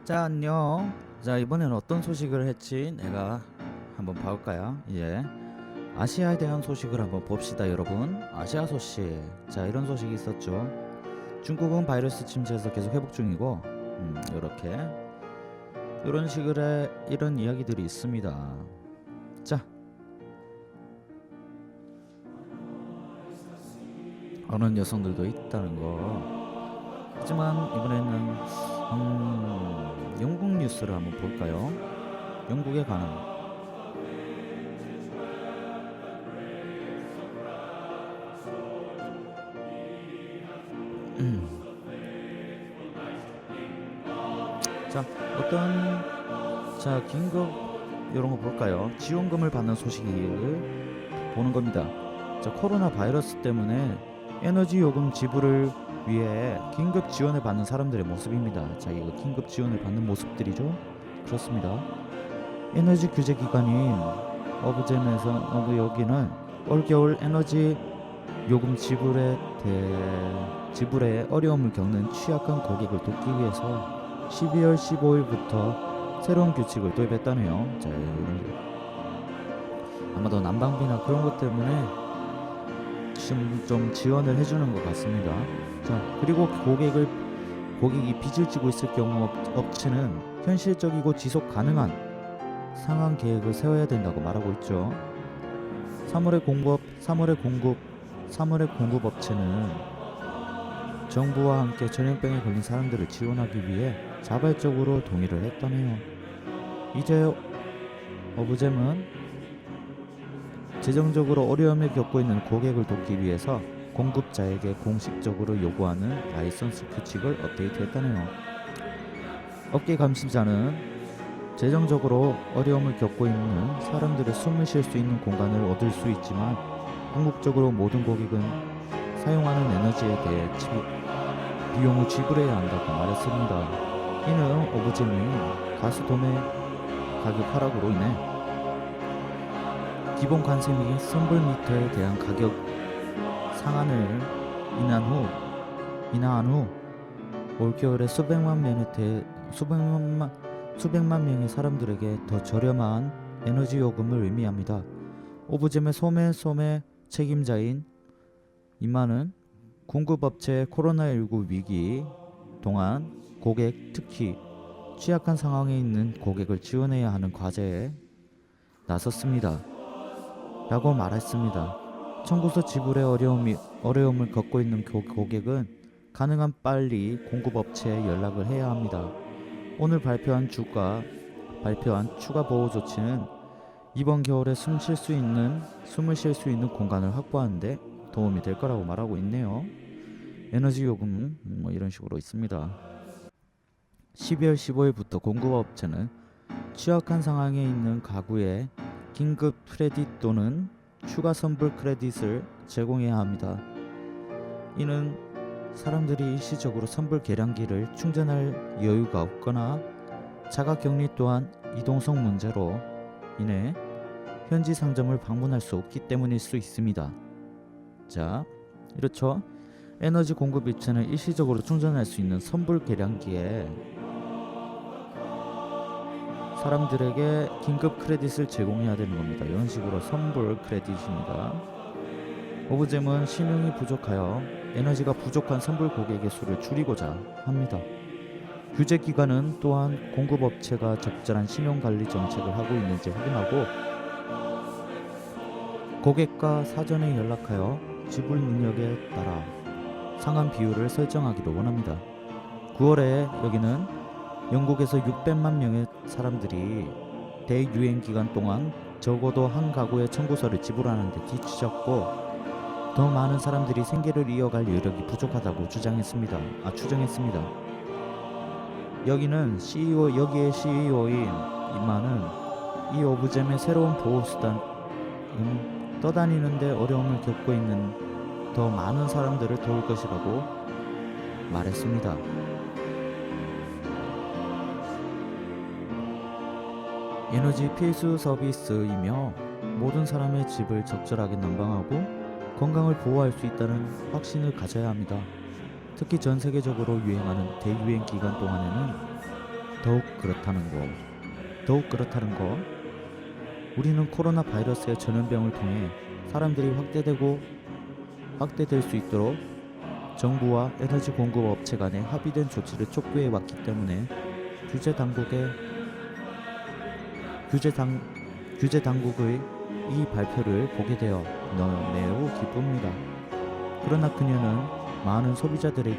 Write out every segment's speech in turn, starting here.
자, 안녕. 자, 이번엔 어떤 소식을 했지? 내가 한번 봐볼까요? 아시아에 대한 소식을 한번 봅시다, 여러분. 아시아 소식. 자, 이런 소식이 있었죠. 중국은 바이러스 침체에서 계속 회복 중이고, 이렇게 이런 식의 이런 이야기들이 있습니다. 자, 어느 여성들도 있다는 거. 하지만 이번에는 영국 뉴스를 한번 볼까요? 영국에 관한 자, 긴급 이런 거 볼까요? 지원금을 받는 소식을 보는 겁니다. 자, 코로나 바이러스 때문에 에너지 요금 지불을 위해 긴급 지원을 받는 사람들의 모습입니다. 자, 이거 긴급 지원을 받는 모습들이죠. 그렇습니다. 에너지 규제 기관인 어부잼에서 여기는 올겨울 에너지 요금 지불에 어려움을 겪는 취약한 고객을 돕기 위해서 12월 15일부터 새로운 규칙을 도입했다네요. 자, 아마도 난방비나 그런 것 때문에 지금 좀 지원을 해주는 것 같습니다. 자, 그리고 고객이 빚을 지고 있을 경우 업체는 현실적이고 지속 가능한 상환 계획을 세워야 된다고 말하고 있죠. 3월의 공급 업체는 정부와 함께 전염병에 걸린 사람들을 지원하기 위해 자발적으로 동의를 했다네요. 이제 어부잼은 재정적으로 어려움을 겪고 있는 고객을 돕기 위해서 공급자에게 공식적으로 요구하는 라이선스 규칙을 업데이트했다네요. 업계 감시자는 재정적으로 어려움을 겪고 있는 사람들의 숨을 쉴 수 있는 공간을 얻을 수 있지만 궁극적으로 모든 고객은 사용하는 에너지에 대해 비용을 지불해야 한다고 말했습니다. 이는 어부잼이 가스 도매 가격 하락으로 인해 기본 관세 및 선불미터에 대한 가격 상한을 인하한 후 올겨울에 수백만 명의 사람들에게 더 저렴한 에너지 요금을 의미합니다. 오브잼의 소매 책임자인 이마는 공급업체의 코로나19 위기 동안 고객, 특히 취약한 상황에 있는 고객을 지원해야 하는 과제에 나섰습니다. 라고 말했습니다. 청구서 지불에 어려움을 겪고 있는 고객은 가능한 빨리 공급업체에 연락을 해야 합니다. 오늘 발표한 추가 보호 조치는 이번 겨울에 숨을 쉴 수 있는 공간을 확보하는 데 도움이 될 거라고 말하고 있네요. 에너지 요금 이런 식으로 있습니다. 12월 15일부터 공급업체는 취약한 상황에 있는 가구에 긴급 크레딧 또는 추가 선불 크레딧을 제공해야 합니다. 이는 사람들이 일시적으로 선불 계량기를 충전할 여유가 없거나 자가격리 또한 이동성 문제로 인해 현지 상점을 방문할 수 없기 때문일 수 있습니다. 자, 이렇죠. 에너지 공급 입체는 일시적으로 충전할 수 있는 선불 계량기에 사람들에게 긴급 크레딧을 제공해야 되는 겁니다. 이런 식으로 선불 크레딧입니다. 오브잼은 신용이 부족하여 에너지가 부족한 선불 고객의 수를 줄이고자 합니다. 규제 기관은 또한 공급업체가 적절한 신용관리 정책을 하고 있는지 확인하고 고객과 사전에 연락하여 지불 능력에 따라 상한 비율을 설정하기를 원합니다. 9월에 여기는 영국에서 600만 명의 사람들이 대유행 기간 동안 적어도 한 가구의 청구서를 지불하는 데 뒤처졌고 더 많은 사람들이 생계를 이어갈 여력이 부족하다고 추정했습니다. 여기의 CEO인 이마는 이 오브잼의 새로운 보호수단은 떠다니는데 어려움을 겪고 있는 더 많은 사람들을 도울 것이라고 말했습니다. 에너지 필수 서비스이며 모든 사람의 집을 적절하게 난방하고 건강을 보호할 수 있다는 확신을 가져야 합니다. 특히 전 세계적으로 유행하는 대유행 기간 동안에는 더욱 그렇다는 거. 우리는 코로나 바이러스의 전염병을 통해 사람들이 확대될 수 있도록 정부와 에너지 공급 업체 간에 합의된 조치를 촉구해 왔기 때문에 규제 당국의 이 발표를 보게 되어 매우 기쁩니다. 그러나 그녀는 많은 소비자들이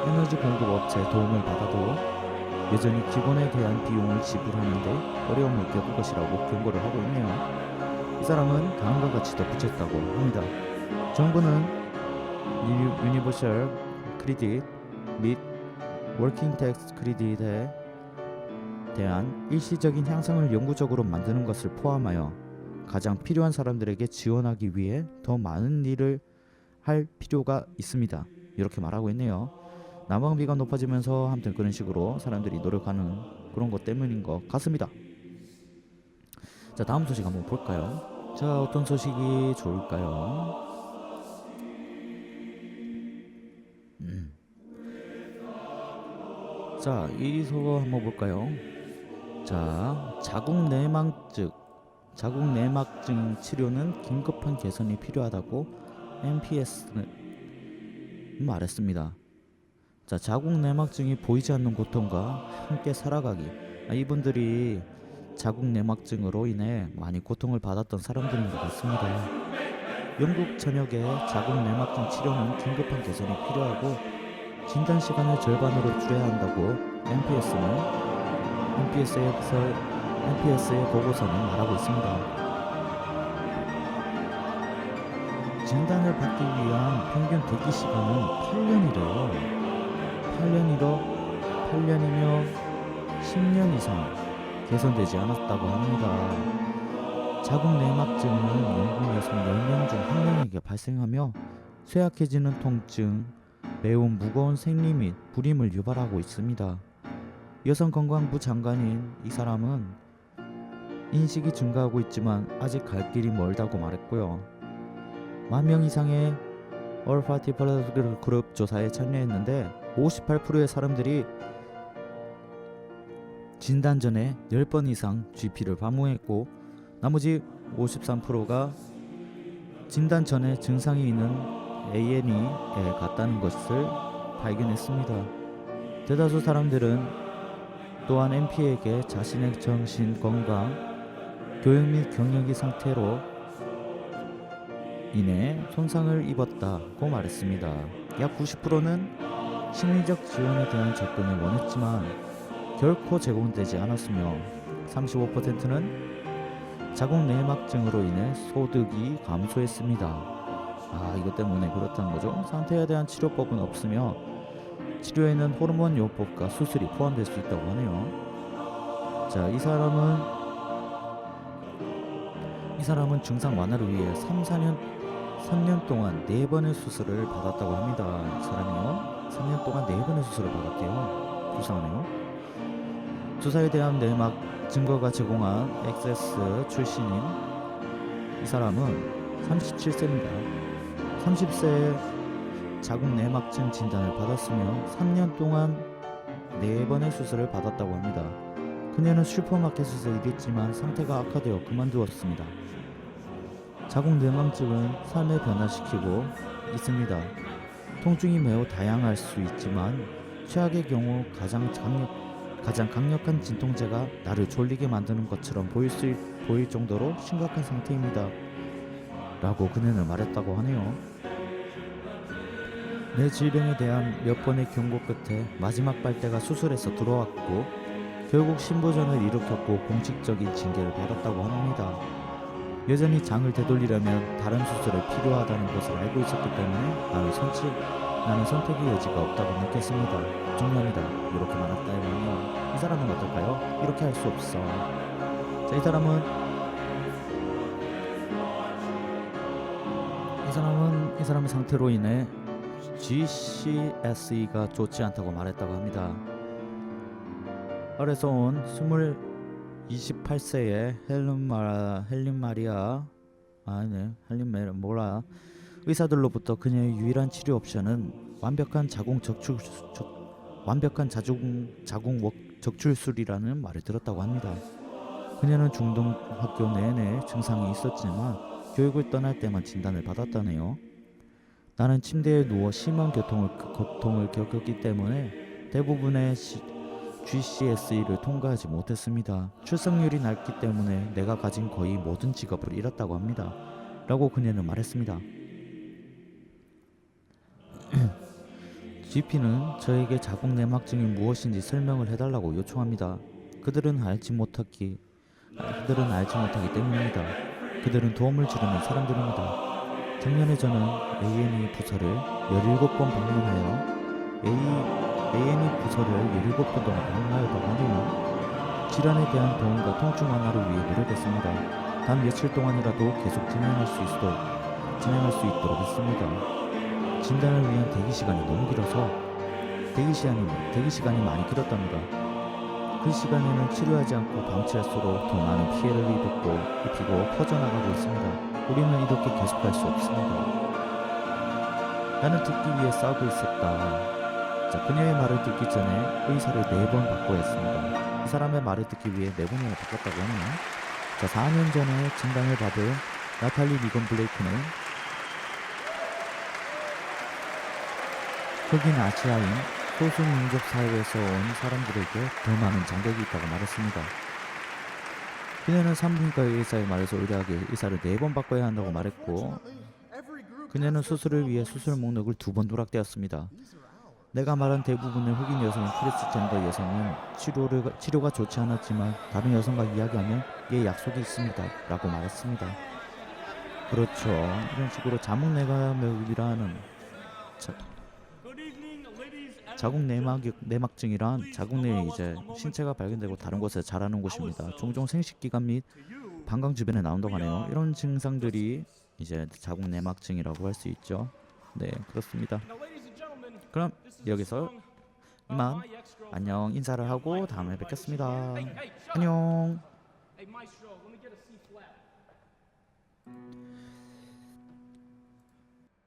에너지 공급 업체의 도움을 받아도 여전히 기본에 대한 비용을 지불하는데 어려움을 겪을 것이라고 경고를 하고 있네요. 이 사람은 다음과 같이 덧붙였다고 합니다. 정부는 유니버셜 크레딧 및 워킹 텍스 크레딧에 대한 일시적인 향상을 영구적으로 만드는 것을 포함하여 가장 필요한 사람들에게 지원하기 위해 더 많은 일을 할 필요가 있습니다. 이렇게 말하고 있네요. 난방비가 높아지면서 아무튼 그런 식으로 사람들이 노력하는 그런 것 때문인 것 같습니다. 자, 다음 소식 한번 볼까요? 자, 어떤 소식이 좋을까요? 자, 이 소거 한번 볼까요? 자, 자궁 내막증 치료는 긴급한 개선이 필요하다고 MPS는 말했습니다. 자, 자궁 내막증이 보이지 않는 고통과 함께 살아가기. 이분들이 자궁 내막증으로 인해 많이 고통을 받았던 사람들인 것 같습니다. 영국 전역의 자궁 내막증 치료는 긴급한 개선이 필요하고 진단 시간을 절반으로 줄여야 한다고 MPS의 보고서는 말하고 있습니다. 진단을 받기 위한 평균 대기 시간은 8년이래요. 8년이며 10년 이상 개선되지 않았다고 합니다. 자궁 내막증은 영국 여성 10명 중 1명에게 발생하며 쇠약해지는 통증, 매우 무거운 생리 및 불임을 유발하고 있습니다. 여성건강부 장관인 이 사람은 인식이 증가하고 있지만 아직 갈 길이 멀다고 말했고요. 10,000명 이상의 얼파티 펄러스 그룹 조사에 참여했는데 58%의 사람들이 진단 전에 10번 이상 GP를 방문했고 나머지 53%가 진단 전에 증상이 있는 A&E에 갔다는 것을 발견했습니다. 대다수 사람들은 또한 MP에게 자신의 정신 건강, 교육 및 경영기 상태로 인해 손상을 입었다고 말했습니다. 약 90%는 심리적 지원에 대한 접근을 원했지만 결코 제공되지 않았으며 35%는 자궁 내막증으로 인해 소득이 감소했습니다. 이것 때문에 그렇다는 거죠. 상태에 대한 치료법은 없으며 치료에는 호르몬 요법과 수술이 포함될 수 있다고 하네요. 자, 이 사람은 증상 완화를 위해 3년 동안 4번의 수술을 받았다고 합니다. 이 사람이요. 3년 동안 4번의 수술을 받았대요. 불쌍하네요. 주사에 대한 내막 증거가 제공한 엑세스 출신인 이 사람은 37세입니다. 30세에 자궁 내막증 진단을 받았으며 3년 동안 4번의 수술을 받았다고 합니다. 그녀는 슈퍼마켓에서 일했지만 상태가 악화되어 그만두었습니다. 자궁 내막증은 삶을 변화시키고 있습니다. 통증이 매우 다양할 수 있지만 최악의 경우 가장 강력한 진통제가 나를 졸리게 만드는 것처럼 보일 정도로 심각한 상태입니다. 라고 그녀는 말했다고 하네요. 내 질병에 대한 몇 번의 경고 끝에 마지막 빨대가 수술에서 들어왔고 결국 신부전을 일으켰고 공식적인 징계를 받았다고 합니다. 여전히 장을 되돌리려면 다른 수술이 필요하다는 것을 알고 있었기 때문에 나는 선택의 여지가 없다고 느꼈습니다. 중요합니다. 이렇게 말했다고 하네요. 이 사람은 어떨까요? 이렇게 할 수 없어. 자, 이 사람의 상태로 인해 GCSE가 좋지 않다고 말했다고 합니다. 아래서 온 28세의 헬린 마리아 의사들로부터 그녀의 유일한 치료 옵션은 완벽한 적출술이라는 말을 들었다고 합니다. 그녀는 중등학교 내내 증상이 있었지만 교육을 떠날 때만 진단을 받았다네요. 나는 침대에 누워 심한 고통을 겪었기 때문에 대부분의 GCSE를 통과하지 못했습니다. 출석률이 낮기 때문에 내가 가진 거의 모든 직업을 잃었다고 합니다. 라고 그녀는 말했습니다. GP는 저에게 자궁 내막증이 무엇인지 설명을 해달라고 요청합니다. 그들은 알지 못하기 때문입니다. 그들은 도움을 주려는 사람들입니다. 작년에 저는 A&E 부서를 17번 방문하여 A&E 부서를 17번 동안 방문하였다고 하네요. 질환에 대한 도움과 통증 완화를 위해 노력했습니다. 단 며칠 동안이라도 계속 진행할 수 있도록 했습니다. 진단을 위한 대기 시간이 너무 길어서 대기 시간이 많이 길었답니다. 그 시간에는 치료하지 않고 방치할수록 더 많은 피해를 입히고 퍼져나가고 있습니다. 우리는 이렇게 계속할 수 없습니다. 나는 듣기 위해 싸우고 있었다. 자, 그녀의 말을 듣기 전에 의사를 4번 바꿔야 했습니다. 이 사람의 말을 듣기 위해 4번이나 바꿨다고 하네요. 자, 4년 전에 진단을 받은 나탈리 리건 블레이크는 흑인 아시아인 소수민족 사회에서 온 사람들에게 더 많은 장벽이 있다고 말했습니다. 그녀는 산부인과 의사의 말에서 의뢰하게 의사를 4번 바꿔야 한다고 말했고, 그녀는 수술을 위해 수술 목록을 2번 누락되었습니다. 내가 말한 대부분의 흑인 여성인 트랜스젠더 여성은 치료가 좋지 않았지만 다른 여성과 이야기하면 이에 약속이 있습니다. 라고 말했습니다. 그렇죠. 이런 식으로 자궁 내막염이라는 자궁 내막증이란 자궁 내에 이제 신체가 발견되고 다른 곳에 자라는 곳입니다. 종종 생식기관 및 방광 주변에 나온다고 하네요. 이런 증상들이 이제 자궁 내막증이라고 할 수 있죠. 네, 그렇습니다. 그럼 여기서 이만 안녕 인사를 하고 다음에 뵙겠습니다. 안녕.